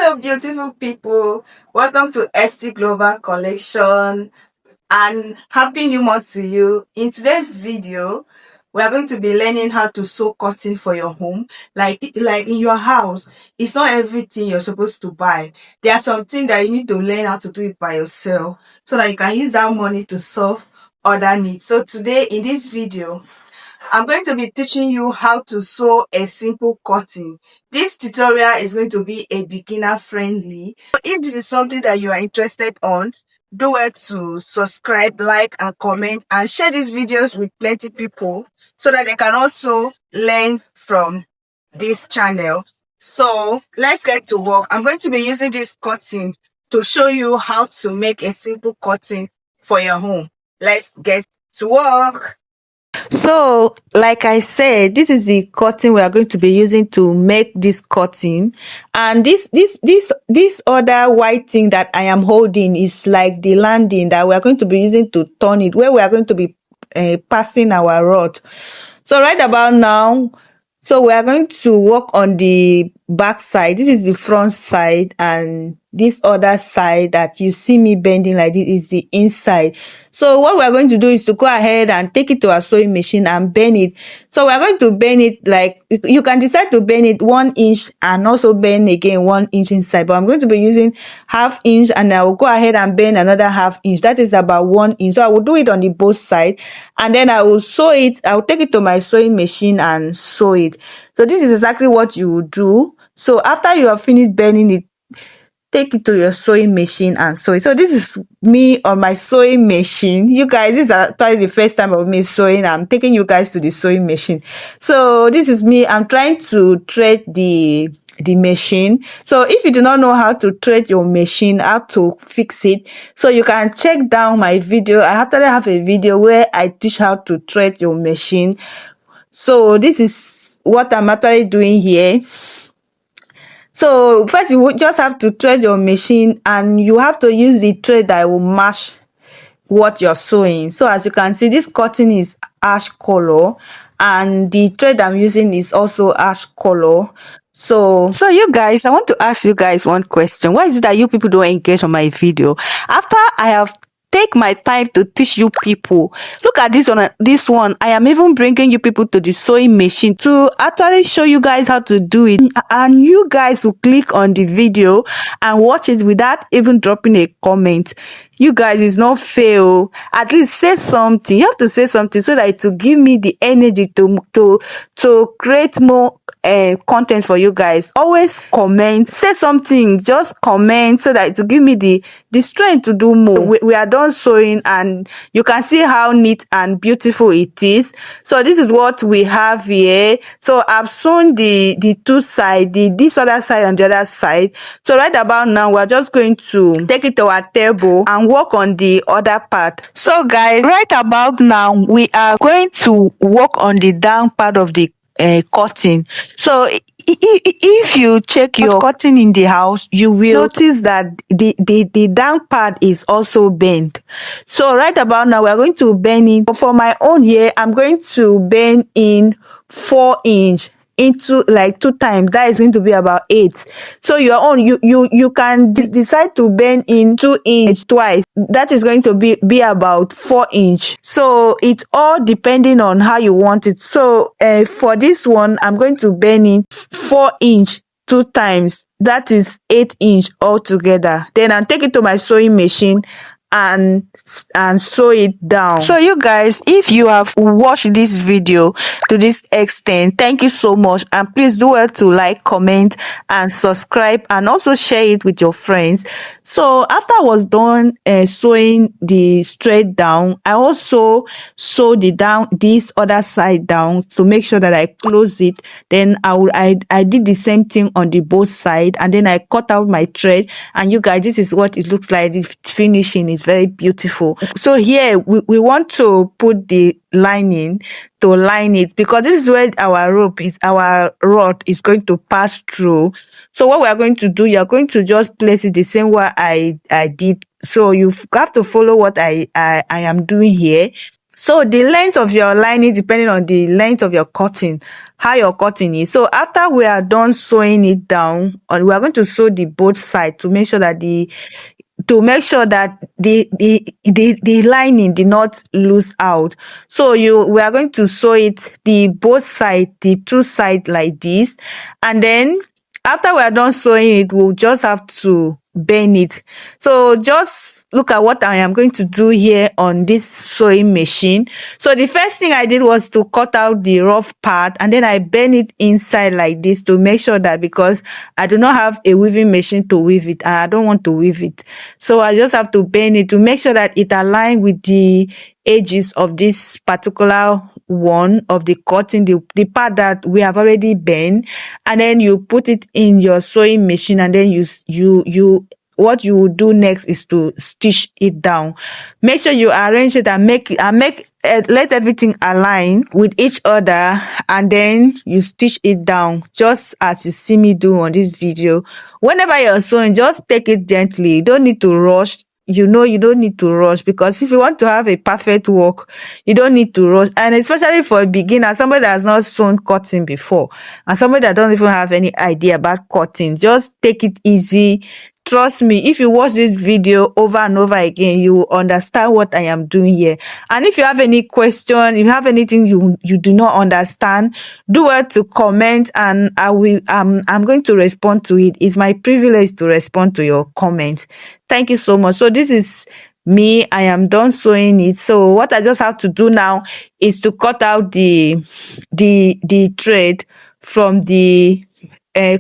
Hello, beautiful people. Welcome to ST Global Collection and happy new month to you. In today's video, we are going to be learning how to sew cotton for your home. Like in your house, it's not everything you're supposed to buy. There are some things that you need to learn how to do it by yourself so that you can use that money to solve other needs. So today in this video, I'm going to be teaching you how to sew a simple cotton. This tutorial is going to be a beginner friendly. So if this is something that you are interested on, do well to subscribe, like and comment and share these videos with plenty people so that they can also learn from this channel. So let's get to work. I'm going to be using this cotton to show you how to make a simple cotton for your home. Let's get to work. So, like I said, this is the cotton we are going to be using to make this cotton. And this other white thing that I am holding is like the landing that we are going to be using to turn it, where we are going to be passing our rod. So right about now, so we are going to work on the back side. This is the front side, and this other side that you see me bending like this is the inside. So what we are going to do is to go ahead and take it to our sewing machine and bend it. So we are going to bend it, like you can decide to bend it 1 inch and also bend again 1 inch inside, but I'm going to be using ½ inch, and I will go ahead and bend another ½ inch. That is about 1 inch. So I will do it on the both side, and then I will sew it. I will take it to my sewing machine and sew it. So this is exactly what you will do. So after you have finished bending it, take it to your sewing machine and sew it. So this is me on my sewing machine. You guys, this is actually the first time of me sewing. I'm taking you guys to the sewing machine. So this is me. I'm trying to thread the machine. So if you do not know how to thread your machine, how to fix it, so you can check down my video. I actually have a video where I teach how to thread your machine. So this is what I'm actually doing here. So first you just have to thread your machine, and you have to use the thread that will match what you're sewing. So as you can see, this cotton is ash color, and the thread I'm using is also ash color. So you guys, I want to ask you guys one question. Why is it that you people don't engage on my video? After I have take my time to teach you people, look at this one. I am even bringing you people to the sewing machine to actually show you guys how to do it, and you guys will click on the video and watch it without even dropping a comment. You guys, is not fair. At least say something. You have to say something so that it will give me the energy to create more content for you guys. Always comment, say something, just comment so that it will give me the strength to do more. We are done sewing, and you can see how neat and beautiful it is. So this is what we have here. So I've sewn the two sides, this other side and the other side. So right about now, we're just going to take it to our table and work on the other part. So guys, right about now, we are going to work on the down part of the cotton. So if you check your cotton in the house, you will notice that the down part is also bent. So right about now, we are going to bend it. For my own here, I'm going to bend in 4 inch into like 2 times. That is going to be about 8. So your own, you can decide to bend in 2 inch twice. That is going to be about 4 inch. So it's all depending on how you want it. So for this one, I'm going to bend in 4 inch 2 times. That is 8 inch altogether. Then I'll take it to my sewing machine and sew it down. So you guys, if you have watched this video to this extent, thank you so much, and please do well to like, comment and subscribe, and also share it with your friends. So after I was done sewing the straight down, I also sewed this other side down to make sure that I close it. Then I did the same thing on the both side, and then I cut out my thread, and you guys, this is what it looks like. The finishing is very beautiful. So here we want to put the lining to line it, because this is where our rod is going to pass through. So what we are going to do, you are going to just place it the same way I did. So you have to follow what I am doing here. So the length of your lining depending on the length of your cutting, how your cutting is. So after we are done sewing it down, or we are going to sew the both sides to make sure that the lining did not loose out. So we are going to sew it the both side, the two side like this, and then after we are done sewing it, we'll just have to bend it. So just look at what I am going to do here on this sewing machine. So the first thing I did was to cut out the rough part, and then I bend it inside like this to make sure that, because I do not have a weaving machine to weave it and I don't want to weave it, so I just have to bend it to make sure that it aligns with the edges of this particular one of the cutting, the part that we have already bent. And then you put it in your sewing machine, and then you what you will do next is to stitch it down. Make sure you arrange it and let everything align with each other, and then you stitch it down just as you see me do on this video. Whenever you're sewing, just take it gently. You don't need to rush. You don't need to rush, because if you want to have a perfect work, you don't need to rush. And especially for a beginner, somebody that has not sewn cotton before, and somebody that don't even have any idea about cotton, just take it easy. Trust me, if you watch this video over and over again, you will understand what I am doing here. And if you have any question, if you have anything you do not understand, do well to comment, and I'm going to respond to it. It's my privilege to respond to your comments. Thank you so much. So this is me. I am done sewing it. So what I just have to do now is to cut out the thread from the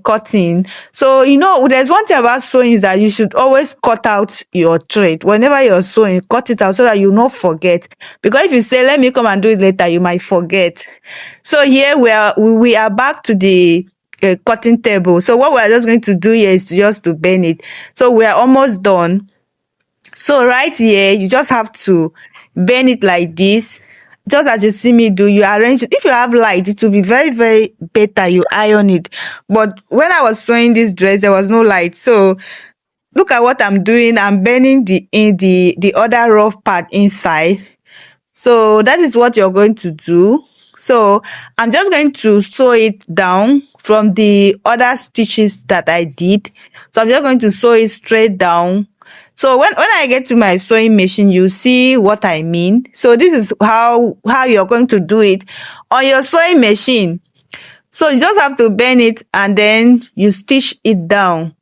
cutting. So there's one thing about sewing is that you should always cut out your thread whenever you're sewing. Cut it out so that you not forget, because if you say let me come and do it later, you might forget. So here we are back to the cutting table. So what we're just going to do here is just to bend it. So we are almost done. So right here, you just have to bend it like this, just as you see me do. You arrange it. If you have light, it will be very, very better. You iron it. But when I was sewing this dress, there was no light. So look at what I'm doing. I'm bending the other rough part inside. So that is what you're going to do. So I'm just going to sew it down from the other stitches that I did. So I'm just going to sew it straight down. So when I get to my sewing machine, you see what I mean. So this is how you're going to do it on your sewing machine. So you just have to bend it, and then you stitch it down,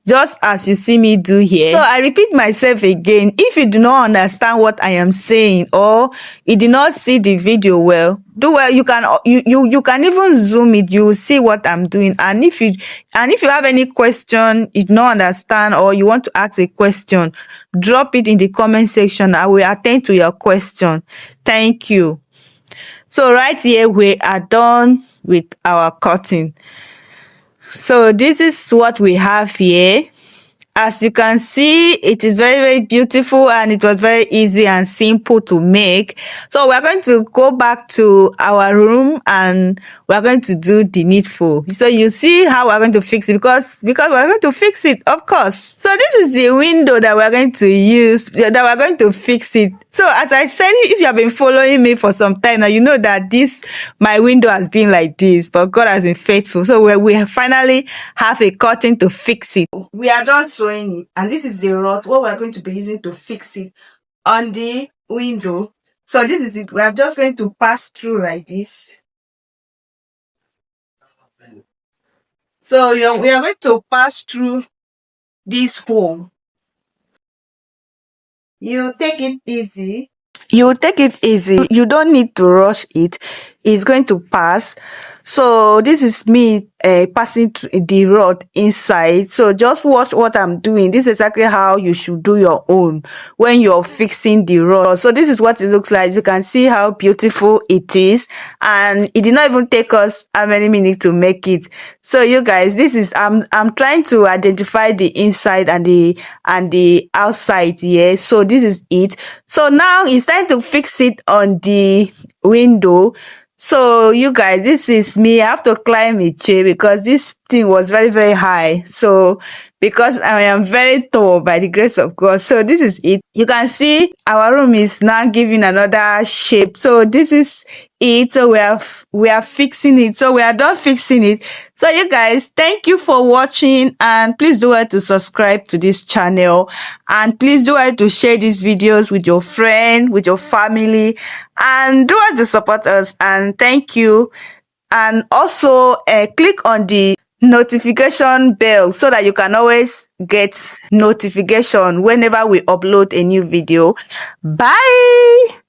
just as you see me do here. So I repeat myself again. If you do not understand what I am saying, or you did not see the video well, do well. You can even zoom it. You will see what I'm doing. And if you have any question you do not understand, or you want to ask a question, drop it in the comment section. I will attend to your question. Thank you. So right here we are done with our cutting. So this is what we have here. As you can see, it is very, very beautiful, and it was very easy and simple to make. So we're going to go back to our room, and we're going to do the needful. So you see how we're going to fix it, because we're going to fix it, of course. So this is the window that we're going to use, that we're going to fix it. So as I said, if you have been following me for some time now, you know that my window has been like this, but God has been faithful. So we finally have a curtain to fix it. We are done sewing it, and this is the rod what we're going to be using to fix it on the window. So this is it. We are just going to pass through like this. So we are going to pass through this hole. You take it easy. You take it easy. You don't need to rush it. It's going to pass. So this is me passing the rod inside. So just watch what I'm doing. This is exactly how you should do your own when you're fixing the rod. So this is what it looks like. You can see how beautiful it is, and it did not even take us how many minutes to make it. So you guys, this is I'm trying to identify the inside and the outside here. So this is it. So now it's time to fix it on the window. So you guys, this is me. I have to climb a chair because this thing was very, very high. So because I am very tall by the grace of God. So this is it. You can see our room is now giving another shape. So this is it. So we are fixing it. So we are done fixing it. So you guys, thank you for watching, and please do well to subscribe to this channel, and please do well to share these videos with your friend, with your family, and do well to support us. And thank you. And also click on the notification bell so that you can always get notification whenever we upload a new video. Bye.